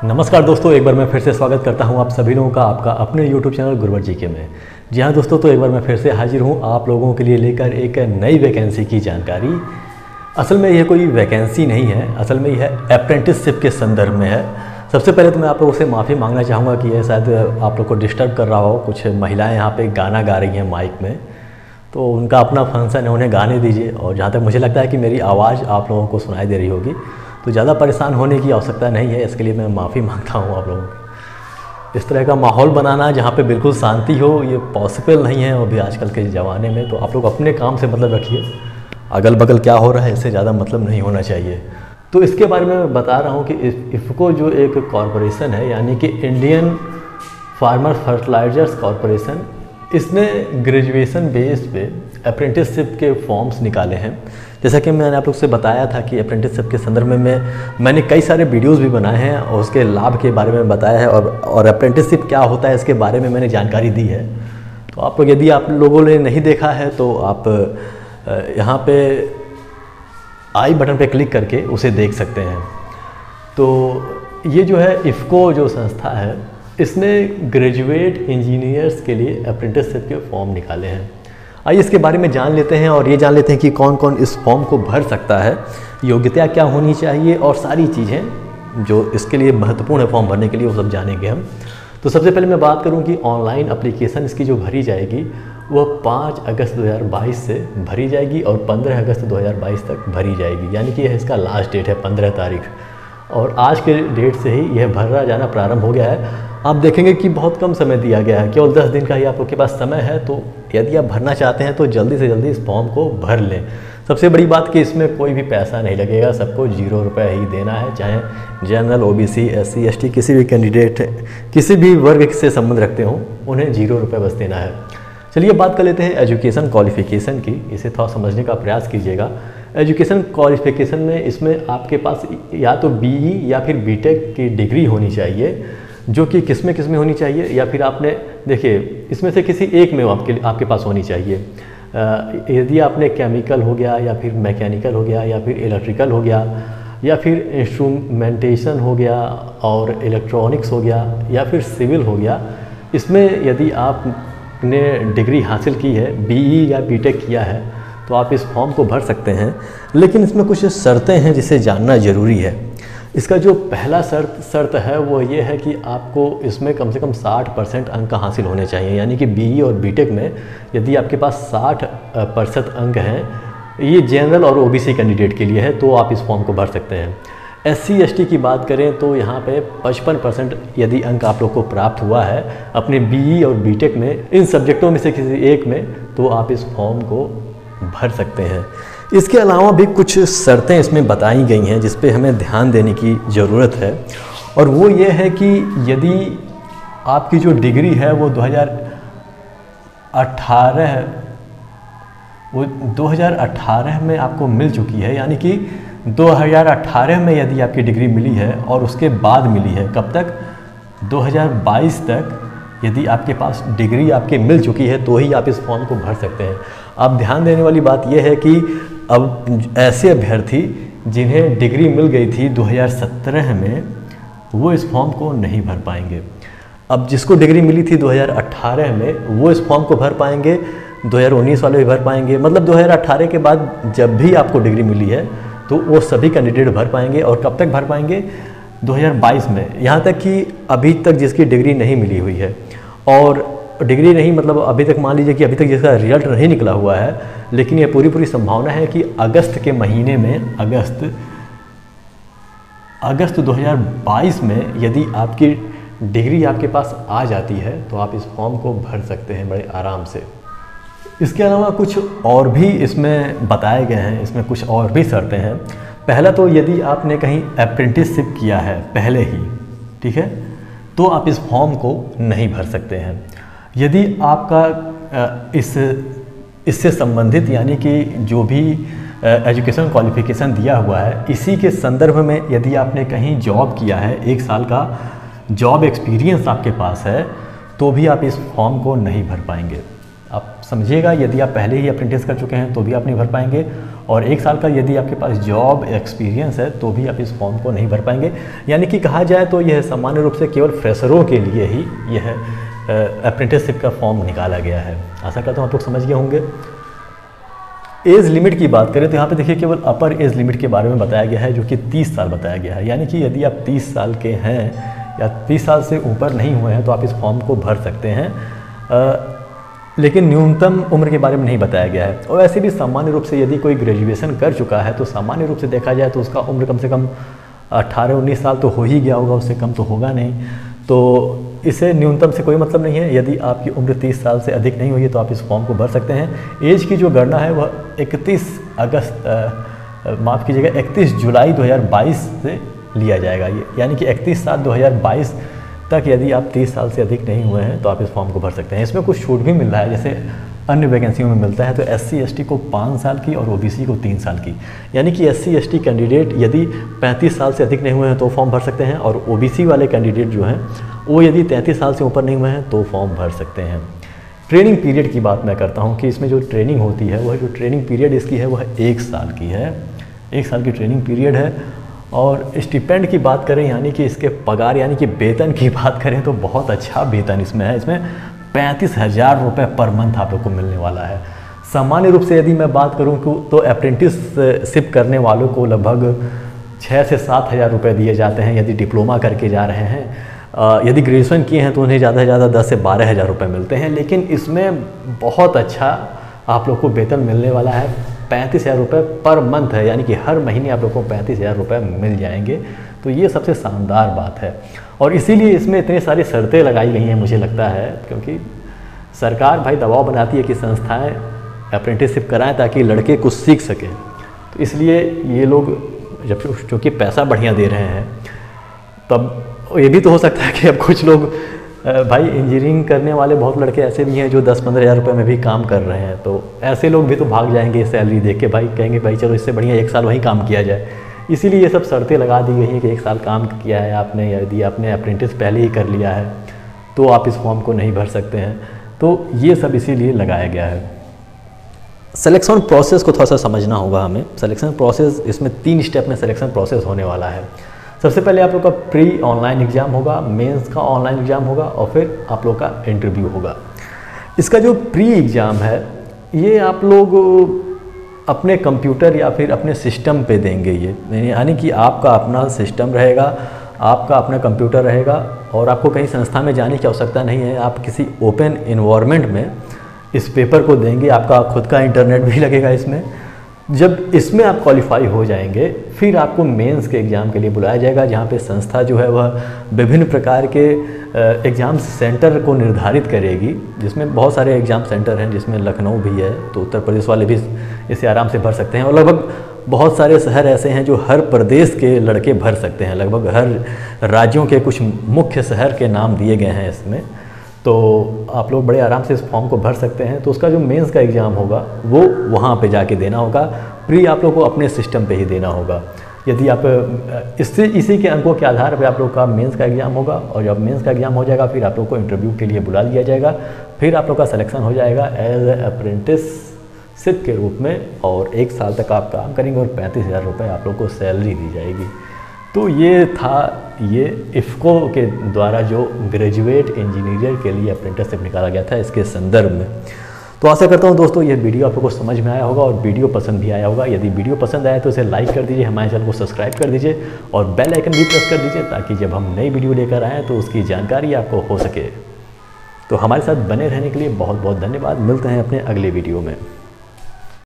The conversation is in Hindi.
नमस्कार दोस्तों, एक बार मैं फिर से स्वागत करता हूं आप सभी लोगों का आपका अपने YouTube चैनल गुरुवर जी के में। जी हाँ दोस्तों, तो एक बार मैं फिर से हाजिर हूं आप लोगों के लिए लेकर एक नई वैकेंसी की जानकारी। असल में यह कोई वैकेंसी नहीं है, असल में यह अप्रेंटिसशिप के संदर्भ में है। सबसे पहले तो मैं आप लोगों से माफ़ी मांगना चाहूँगा कि यह शायद आप लोग को डिस्टर्ब कर रहा हो। कुछ महिलाएँ यहाँ पर गाना गा रही हैं माइक में, तो उनका अपना फंक्शन है, उन्हें गाने दीजिए। और जहाँ तक मुझे लगता है कि मेरी आवाज़ आप लोगों को सुनाई दे रही होगी, तो ज़्यादा परेशान होने की आवश्यकता नहीं है। इसके लिए मैं माफ़ी मांगता हूँ आप लोगों को। इस तरह का माहौल बनाना जहाँ पे बिल्कुल शांति हो, ये पॉसिबल नहीं है अभी आजकल के ज़माने में। तो आप लोग अपने काम से मतलब रखिए, अगल बगल क्या हो रहा है इससे ज़्यादा मतलब नहीं होना चाहिए। तो इसके बारे में मैं बता रहा हूँ कि इफ़को जो एक कॉरपोरेशन है, यानी कि इंडियन फार्मर फर्टिलाइजर्स कॉरपोरेशन, इसने ग्रेजुएशन बेस पे अप्रेंटिसशिप के फॉर्म्स निकाले हैं। जैसा कि मैंने आप लोग से बताया था कि अप्रेंटिसशिप के संदर्भ में मैंने कई सारे वीडियोस भी बनाए हैं और उसके लाभ के बारे में बताया है, और अप्रेंटिसशिप क्या होता है इसके बारे में मैंने जानकारी दी है। तो आप लोग, यदि आप लोगों ने नहीं देखा है तो आप यहाँ पे आई बटन पे क्लिक करके उसे देख सकते हैं। तो ये जो है इफ़को जो संस्था है, इसने ग्रेजुएट इंजीनियर्स के लिए अप्रेंटिसशिप के फॉर्म निकाले हैं। आइए इसके बारे में जान लेते हैं और ये जान लेते हैं कि कौन कौन इस फॉर्म को भर सकता है, योग्यता क्या होनी चाहिए और सारी चीज़ें जो इसके लिए महत्वपूर्ण है फॉर्म भरने के लिए, वो सब जानेंगे हम। तो सबसे पहले मैं बात करूं कि ऑनलाइन एप्लीकेशन इसकी जो भरी जाएगी वह 5 अगस्त 2022 से भरी जाएगी और 15 अगस्त 2022 तक भरी जाएगी, यानी कि यह इसका लास्ट डेट है 15 तारीख। और आज के डेट से ही यह भरा जाना प्रारंभ हो गया है। आप देखेंगे कि बहुत कम समय दिया गया है, केवल 10 दिन का ही आप लोग के पास समय है। तो यदि आप भरना चाहते हैं तो जल्दी से जल्दी इस फॉर्म को भर लें। सबसे बड़ी बात कि इसमें कोई भी पैसा नहीं लगेगा, सबको 0 रुपये ही देना है। चाहे जनरल, OBC, SC, ST किसी भी कैंडिडेट, किसी भी वर्ग से संबंध रखते हों, उन्हें 0 रुपये बस देना है। चलिए बात कर लेते हैं एजुकेशन क्वालिफ़िकेशन की। इसे थोड़ा समझने का प्रयास कीजिएगा। एजुकेशन क्वालिफ़िकेशन में इसमें आपके पास या तो BE या फिर BTech की डिग्री होनी चाहिए, जो कि किस में होनी चाहिए, या फिर आपने देखिए इसमें से किसी एक में आपके पास होनी चाहिए। यदि आपने केमिकल हो गया या फिर मैकेनिकल हो गया या फिर इलेक्ट्रिकल हो गया या फिर इंस्ट्रूमेंटेशन हो गया और इलेक्ट्रॉनिक्स हो गया या फिर सिविल हो गया, इसमें यदि आपने डिग्री हासिल की है, BE या BTech किया है, तो आप इस फॉर्म को भर सकते हैं। लेकिन इसमें कुछ शर्तें हैं जिसे जानना ज़रूरी है। इसका जो पहला शर्त है वो ये है कि आपको इसमें कम से कम 60% अंक हासिल होने चाहिए, यानी कि BE और BTech में यदि आपके पास 60% अंक हैं, ये जनरल और OBC कैंडिडेट के लिए है, तो आप इस फॉर्म को भर सकते हैं। SC ST की बात करें तो यहाँ पे 55% यदि अंक आप लोग को प्राप्त हुआ है अपने BE और BTech में, इन सब्जेक्टों में से किसी एक में, तो आप इस फॉर्म को भर सकते हैं। इसके अलावा भी कुछ शर्तें इसमें बताई गई हैं जिस पे हमें ध्यान देने की ज़रूरत है, और वो ये है कि यदि आपकी जो डिग्री है वो 2018 में आपको मिल चुकी है, यानी कि 2018 में यदि आपकी डिग्री मिली है और उसके बाद मिली है, कब तक? 2022 तक यदि आपके पास डिग्री आपके मिल चुकी है तो ही आप इस फॉर्म को भर सकते हैं। अब ध्यान देने वाली बात यह है कि अब ऐसे अभ्यर्थी जिन्हें डिग्री मिल गई थी 2017 में, वो इस फॉर्म को नहीं भर पाएंगे। अब जिसको डिग्री मिली थी 2018 में, वो इस फॉर्म को भर पाएंगे, 2019 वाले भी भर पाएंगे। मतलब 2018 के बाद जब भी आपको डिग्री मिली है तो वो सभी कैंडिडेट भर पाएंगे। और कब तक भर पाएंगे? 2022 में। यहाँ तक कि अभी तक जिसकी डिग्री नहीं मिली हुई है, और डिग्री नहीं मतलब अभी तक मान लीजिए कि अभी तक जिसका रिजल्ट नहीं निकला हुआ है, लेकिन ये पूरी संभावना है कि अगस्त के महीने में, अगस्त 2022 में यदि आपकी डिग्री आपके पास आ जाती है तो आप इस फॉर्म को भर सकते हैं बड़े आराम से। इसके अलावा कुछ और भी इसमें बताए गए हैं, इसमें कुछ और भी शर्तें हैं। पहला तो यदि आपने कहीं अप्रेंटिसशिप किया है पहले ही, ठीक है, तो आप इस फॉर्म को नहीं भर सकते हैं। यदि आपका इससे संबंधित, यानी कि जो भी एजुकेशन क्वालिफ़िकेशन दिया हुआ है, इसी के संदर्भ में यदि आपने कहीं जॉब किया है, 1 साल का जॉब एक्सपीरियंस आपके पास है, तो भी आप इस फॉर्म को नहीं भर पाएंगे। आप समझिएगा, यदि आप पहले ही अप्रेंटिस कर चुके हैं तो भी आप नहीं भर पाएंगे, और 1 साल का यदि आपके पास जॉब एक्सपीरियंस है तो भी आप इस फॉर्म को नहीं भर पाएंगे। यानी कि कहा जाए तो यह सामान्य रूप से केवल फ्रेशरों के लिए ही यह अप्रेंटिसशिप का फॉर्म निकाला गया है। आशा करता हूँ आप लोग समझ गए होंगे। एज लिमिट की बात करें तो यहाँ पे देखिए केवल अपर एज लिमिट के बारे में बताया गया है, जो कि 30 साल बताया गया है। यानी कि यदि आप 30 साल के हैं या 30 साल से ऊपर नहीं हुए हैं तो आप इस फॉर्म को भर सकते हैं, लेकिन न्यूनतम उम्र के बारे में नहीं बताया गया है। और ऐसे भी सामान्य रूप से यदि कोई ग्रेजुएशन कर चुका है तो सामान्य रूप से देखा जाए तो उसका उम्र कम से कम 18-19 साल तो हो ही गया होगा, उससे कम तो होगा नहीं। तो इसे न्यूनतम से कोई मतलब नहीं है। यदि आपकी उम्र 30 साल से अधिक नहीं हुई है तो आप इस फॉर्म को भर सकते हैं। एज की जो गणना है वह 31 जुलाई 2022 से लिया जाएगा। ये यानी कि 31/7/2022 तक यदि आप 30 साल से अधिक नहीं हुए हैं तो आप इस फॉर्म को भर सकते हैं। इसमें कुछ छूट भी मिल रहा है, जैसे अन्य वैकेंसियों में मिलता है। तो SC/ST को 5 साल की और OBC को 3 साल की। यानी कि SC/ST कैंडिडेट यदि 35 साल से अधिक नहीं हुए हैं तो फॉर्म भर सकते हैं, और OBC वाले कैंडिडेट जो हैं वो यदि 33 साल से ऊपर नहीं हुए हैं तो फॉर्म भर सकते हैं। ट्रेनिंग पीरियड की बात मैं करता हूँ कि इसमें जो ट्रेनिंग होती है वह जो ट्रेनिंग पीरियड इसकी है वह 1 साल की है। 1 साल की ट्रेनिंग पीरियड है। और स्टिपेंड की बात करें यानी कि इसके पगार यानी कि वेतन की बात करें तो बहुत अच्छा वेतन इसमें है। इसमें 35,000 रुपये पर मंथ आप लोग को मिलने वाला है। सामान्य रूप से यदि मैं बात करूं तो अप्रेंटिसशिप करने वालों को लगभग 6 से 7 हज़ार रुपये दिए जाते हैं यदि डिप्लोमा करके जा रहे हैं। यदि ग्रेजुएशन किए हैं तो उन्हें ज़्यादा से ज़्यादा 10 से 12 हज़ार रुपये मिलते हैं। लेकिन इसमें बहुत अच्छा आप लोग को वेतन मिलने वाला है। 35,000 रुपये पर मंथ है, यानी कि हर महीने आप लोग को 35,000 रुपये मिल जाएंगे। तो ये सबसे शानदार बात है, और इसीलिए इसमें इतनी सारी शर्तें लगाई गई हैं मुझे लगता है, क्योंकि सरकार भाई दबाव बनाती है कि संस्थाएं अप्रेंटिसशिप कराएं ताकि लड़के कुछ सीख सकें। तो इसलिए ये लोग जब चूँकि पैसा बढ़िया दे रहे हैं, तब ये भी तो हो सकता है कि अब कुछ लोग भाई इंजीनियरिंग करने वाले बहुत लड़के ऐसे भी हैं जो 10-15 हज़ार रुपये में भी काम कर रहे हैं। तो ऐसे लोग भी तो भाग जाएंगे सैलरी देख के, भाई कहेंगे भाई चलो इससे बढ़िया 1 साल वहीं काम किया जाए। इसीलिए ये सब शर्तें लगा दी गई हैं कि 1 साल काम किया है आपने, यदि आपने अप्रेंटिस पहले ही कर लिया है तो आप इस फॉर्म को नहीं भर सकते हैं। तो ये सब इसीलिए लगाया गया है। सिलेक्शन प्रोसेस को थोड़ा सा समझना होगा हमें। सिलेक्शन प्रोसेस, इसमें 3 स्टेप में सिलेक्शन प्रोसेस होने वाला है। सबसे पहले आप लोग का प्री ऑनलाइन एग्ज़ाम होगा, मेंस का ऑनलाइन एग्ज़ाम होगा, और फिर आप लोग का इंटरव्यू होगा। इसका जो प्री एग्ज़ाम है ये आप लोग अपने कंप्यूटर या फिर अपने सिस्टम पे देंगे। ये यानी कि आपका अपना सिस्टम रहेगा, आपका अपना कंप्यूटर रहेगा, और आपको कहीं संस्था में जाने की आवश्यकता नहीं है। आप किसी ओपन इन्वायरमेंट में इस पेपर को देंगे। आपका खुद का इंटरनेट भी लगेगा इसमें। जब इसमें आप क्वालिफाई हो जाएंगे फिर आपको मेंस के एग्ज़ाम के लिए बुलाया जाएगा, जहाँ पे संस्था जो है वह विभिन्न प्रकार के एग्ज़ाम सेंटर को निर्धारित करेगी, जिसमें बहुत सारे एग्ज़ाम सेंटर हैं, जिसमें लखनऊ भी है। तो उत्तर प्रदेश वाले भी इसे आराम से भर सकते हैं, और लगभग बहुत सारे शहर ऐसे हैं जो हर प्रदेश के लड़के भर सकते हैं। लगभग हर राज्यों के कुछ मुख्य शहर के नाम दिए गए हैं इसमें। तो आप लोग बड़े आराम से इस फॉर्म को भर सकते हैं। तो उसका जो मेंस का एग्ज़ाम होगा वो वहाँ पे जाके देना होगा। प्री आप लोग को अपने सिस्टम पे ही देना होगा। यदि आप इसी के अंकों के आधार पे आप लोग का मेंस का एग्ज़ाम होगा, और जब मेंस का एग्ज़ाम हो जाएगा फिर आप लोग को इंटरव्यू के लिए बुला लिया जाएगा। फिर आप लोग का सिलेक्शन हो जाएगा एज ए अप्रेंटिसशिप के रूप में, और 1 साल तक आप काम करेंगे और 35,000 रुपये आप लोग को सैलरी दी जाएगी। तो ये था ये इफ़को के द्वारा जो ग्रेजुएट इंजीनियर के लिए अप्रेंटिसशिप निकाला गया था, इसके संदर्भ में। तो आशा करता हूँ दोस्तों ये वीडियो आप लोगों को समझ में आया होगा और वीडियो पसंद भी आया होगा। यदि वीडियो पसंद आया तो इसे लाइक कर दीजिए, हमारे चैनल को सब्सक्राइब कर दीजिए, और बेल आइकन भी प्रेस कर दीजिए, ताकि जब हम नई वीडियो लेकर आएँ तो उसकी जानकारी आपको हो सके। तो हमारे साथ बने रहने के लिए बहुत बहुत धन्यवाद। मिलते हैं अपने अगले वीडियो में।